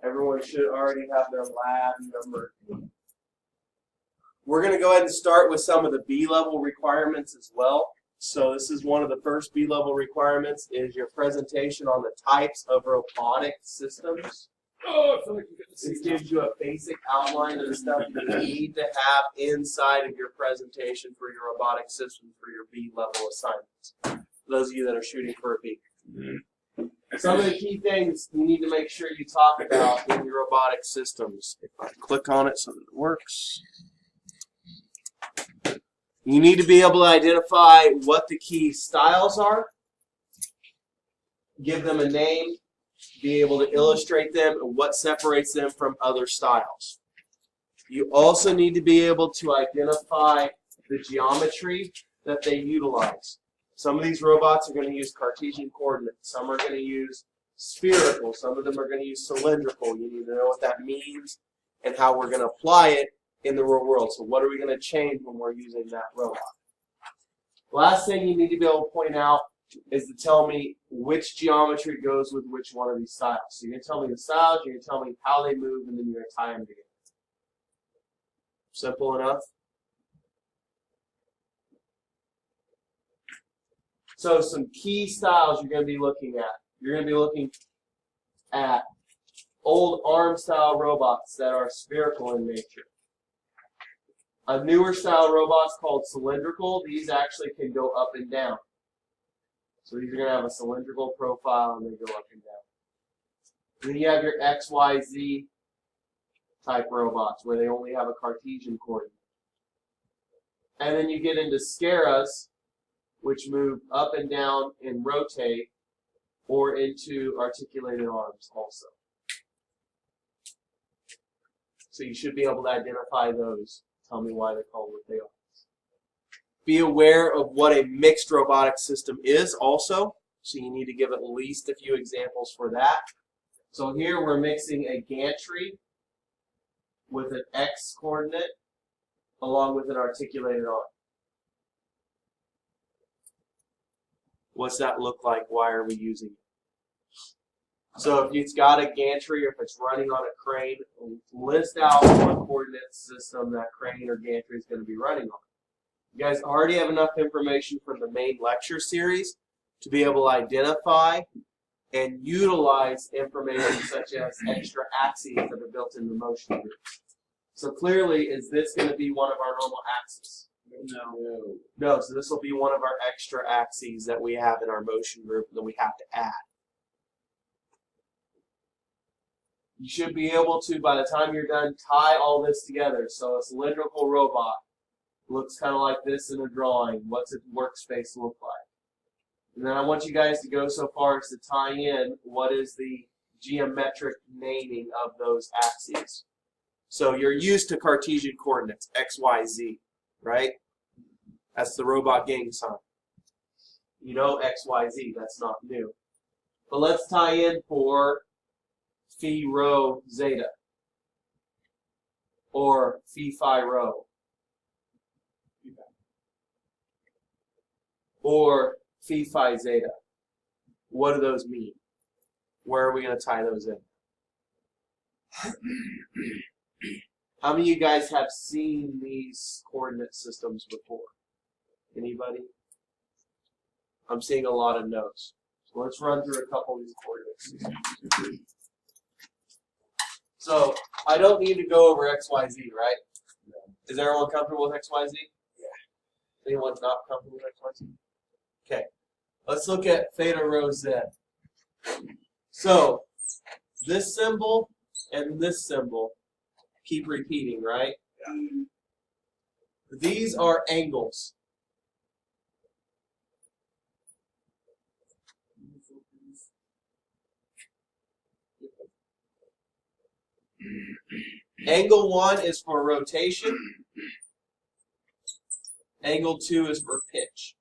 Everyone should already have their lab number. We're going to go ahead and start with some of the B-level requirements as well. So this is one of the first B-level requirements is your presentation on the types of robotic systems. Oh, I feel like you get This gives you a basic outline of the stuff you need to have inside of your presentation for your robotic system for your B-level assignments. For those of you that are shooting for a B. Some of the key things you need to make sure you talk about in your robotic systems. If I click on it so that it works. You need to be able to identify what the key styles are, give them a name, be able to illustrate them, and what separates them from other styles. You also need to be able to identify the geometry that they utilize. Some of these robots are going to use Cartesian coordinates. Some are going to use spherical. Some of them are going to use cylindrical. You need to know what that means and how we're going to apply it in the real world. So what are we going to change when we're using that robot? Last thing you need to be able to point out is to tell me which geometry goes with which one of these styles. So you're going to tell me the styles, you're going to tell me how they move, and then you're going to tie them together. Simple enough? So some key styles you're going to be looking at. You're going to be looking at old arm-style robots that are spherical in nature. A newer style robot's called cylindrical. These actually can go up and down. So these are going to have a cylindrical profile and they go up and down. And then you have your XYZ type robots where they only have a Cartesian coordinate. And then you get into scaras, which move up and down and rotate, or into articulated arms also. So you should be able to identify those. Tell me why they're called what they are. Be aware of what a mixed robotic system is also. So you need to give at least a few examples for that. So here we're mixing a gantry with an X coordinate along with an articulated arm. What's that look like? Why are we using it? So if it's got a gantry or if it's running on a crane, list out what coordinate system that crane or gantry is going to be running on. You guys already have enough information from the main lecture series to be able to identify and utilize information such as extra axes that are built in the motion group. So clearly, is this going to be one of our normal axes? No. No, so this will be one of our extra axes that we have in our motion group that we have to add. You should be able to, by the time you're done, tie all this together. So a cylindrical robot looks kind of like this in a drawing. What's its workspace look like? And then I want you guys to go so far as to tie in what is the geometric naming of those axes. So you're used to Cartesian coordinates, X, Y, Z, right? That's the robot gang sign. You know X, Y, Z, that's not new. But let's tie in for phi, rho, zeta, or phi, phi, rho, or phi, phi, zeta. What do those mean? Where are we going to tie those in? How many of you guys have seen these coordinate systems before? Anybody? I'm seeing a lot of no's. So let's run through a couple of these coordinate systems. So I don't need to go over X, Y, Z, right? No. Is everyone comfortable with X, Y, Z? Yeah. Anyone not comfortable with X, Y, Z? Okay. Let's look at theta, rho, z. So this symbol and this symbol keep repeating, right? Yeah. These are angles. Angle 1 is for rotation. Angle 2 is for pitch.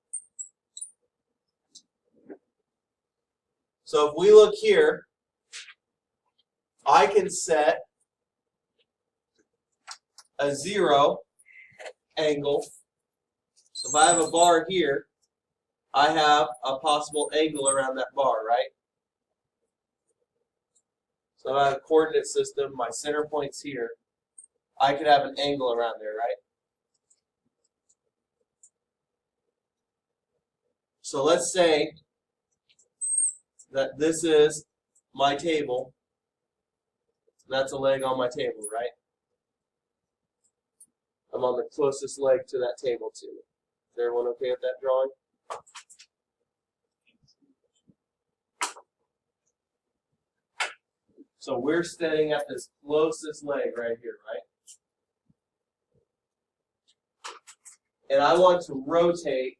So if we look here, I can set a 0 angle. So if I have a bar here, I have a possible angle around that bar, right? So I have a coordinate system, my center point's here. I could have an angle around there, right? So let's say that this is my table. That's a leg on my table, right? I'm on the closest leg to that table to me. Is everyone okay with that drawing? So we're standing at this closest leg right here, right? And I want to rotate.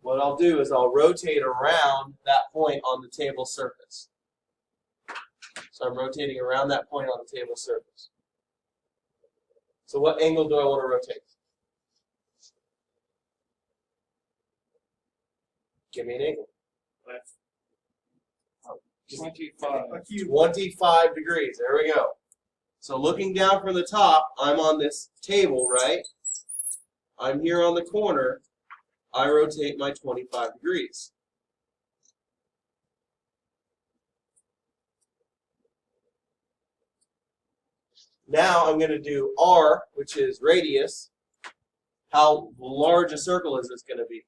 What I'll do is I'll rotate around that point on the table surface. So I'm rotating around that point on the table surface. So what angle do I want to rotate? Give me an angle. 25 degrees. There we go. So looking down from the top, I'm on this table, right? I'm here on the corner. I rotate my 25 degrees. Now I'm going to do R, which is radius. How large a circle is this going to be?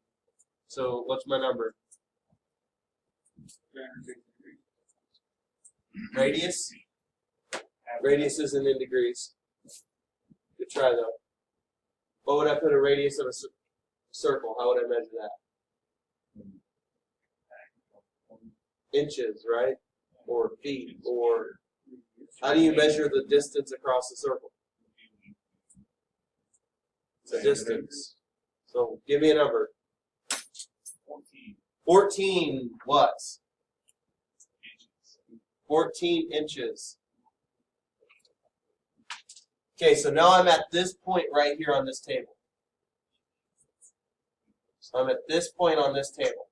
So what's my number? Radius? Radius isn't in degrees. Good try though. What would I put a radius of a circle? How would I measure that? Inches, right? Or feet, or how do you measure the distance across the circle? It's a distance. So give me a number. 14 what? 14 inches. Okay, so now I'm at this point right here on this table. So I'm at this point on this table.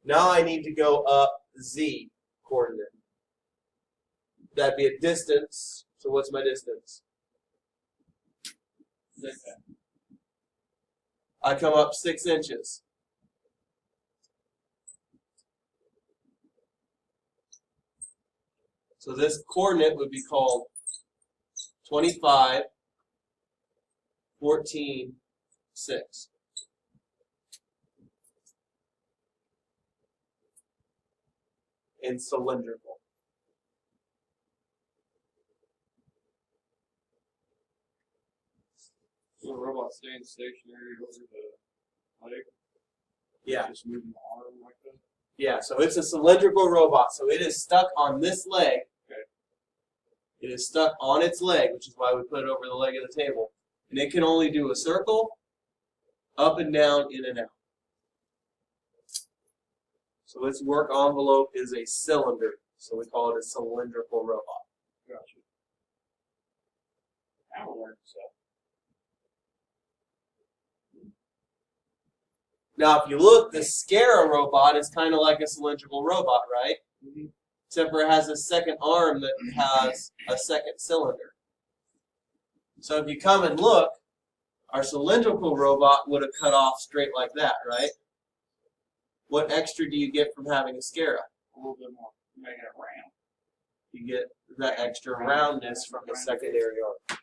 Now I need to go up Z coordinate. That'd be a distance. So what's my distance? I come up 6 inches. So this coordinate would be called 25, 14, 6. In cylindrical. So the robot staying stationary over the leg? Yeah. Just moving the arm like that? Yeah, so it's a cylindrical robot. So it is stuck on this leg. Okay. It is stuck on its leg, which is why we put it over the leg of the table. And it can only do a circle, up and down, in and out. So its work envelope is a cylinder. So we call it a cylindrical robot. Gotcha. Now we're learning stuff. Now, if you look, the Scara robot is kind of like a cylindrical robot, right? Mm-hmm. Except for it has a second arm that has a second cylinder. So if you come and look, our cylindrical robot would have cut off straight like that, right? What extra do you get from having a Scara? A little bit more. Make it round. You get that extra roundness from the secondary arm.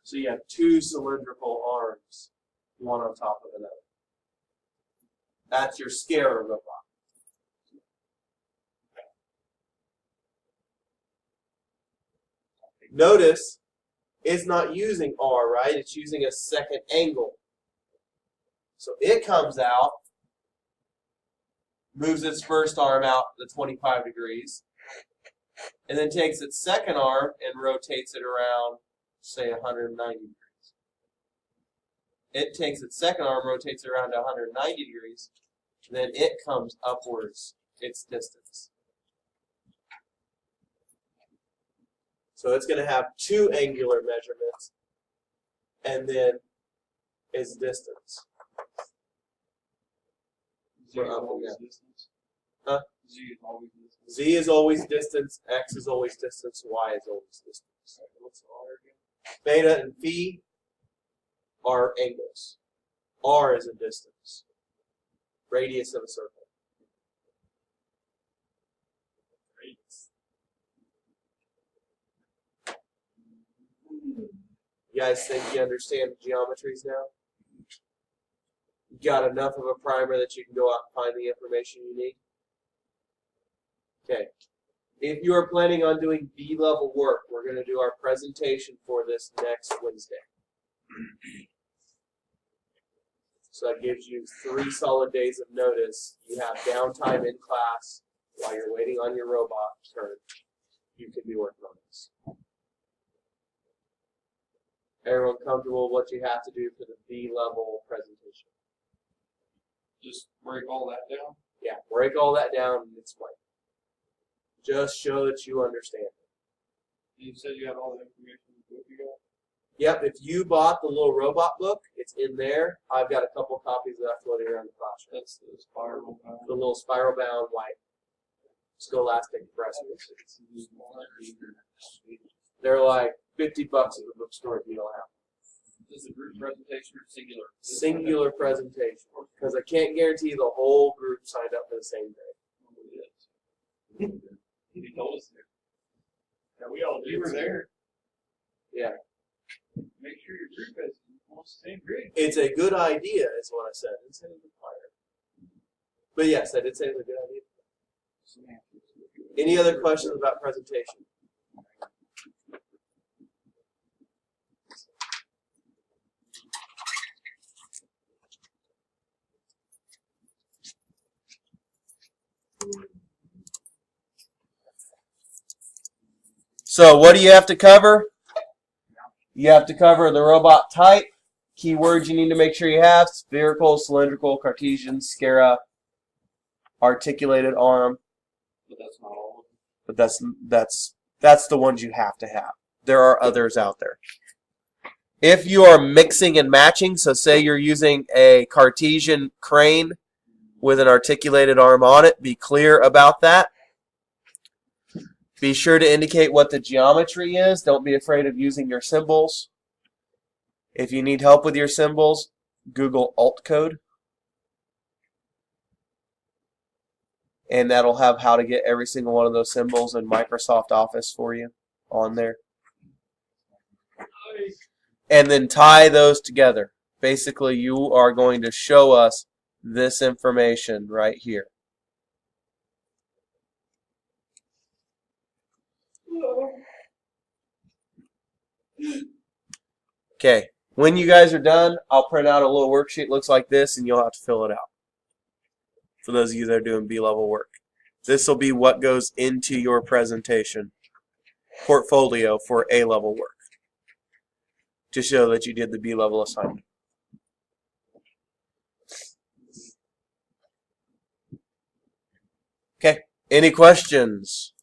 So you have 2 cylindrical arms, one on top of another. That's your Scara robot. Notice it's not using R, right? It's using a second angle. So it comes out, moves its first arm out the 25 degrees, and then takes its second arm and rotates it around, say, 190 degrees. It takes its second arm, rotates it around to 190 degrees, then it comes upwards its distance. So it's going to have 2 angular measurements, and then its distance. Z is always distance. Huh? Z is always distance. Z is always distance, X is always distance, Y is always distance. What's the R again? Beta and phi are angles. R is a distance. Radius of a circle. You guys think you understand the geometries now? You got enough of a primer that you can go out and find the information you need? Okay. If you are planning on doing B-level work, we're going to do our presentation for this next Wednesday. So that gives you 3 solid days of notice. You have downtime in class while you're waiting on your robot turn. You can be working on this. Everyone comfortable with what you have to do for the B-level presentation? Just break all that down. Yeah, break all that down and explain. Just show that you understand it. You said you had all the information in the book you got? Yep, if you bought the little robot book, it's in there. I've got a couple copies that I floated around the classroom. That's the spiral bound. The little spiral bound white scholastic press. They're like $50 at the bookstore if you don't have them. Is it group presentation or singular? Singular presentation, because I can't guarantee the whole group signed up for the same day. He told us there. Yeah, we all did. You were there. Yeah. Make sure your group is almost the same grade. It's a good idea, is what I said. I didn't say it was required. But yes, I did say it was a good idea. Any other questions about presentation? So what do you have to cover? You have to cover the robot type. Keywords you need to make sure you have: spherical, cylindrical, Cartesian, Scara, articulated arm. But that's not all of them. But that's the ones you have to have. There are others out there. If you are mixing and matching, so say you're using a Cartesian crane with an articulated arm on it, be clear about that. Be sure to indicate what the geometry is. Don't be afraid of using your symbols. If you need help with your symbols, Google alt code. And that'll have how to get every single one of those symbols in Microsoft Office for you on there. And then tie those together. Basically, you are going to show us this information right here. Okay, when you guys are done, I'll print out a little worksheet. Looks like this, and you'll have to fill it out. For those of you that are doing B-level work. This will be what goes into your presentation portfolio for A-level work to show that you did the B-level assignment. Okay, any questions?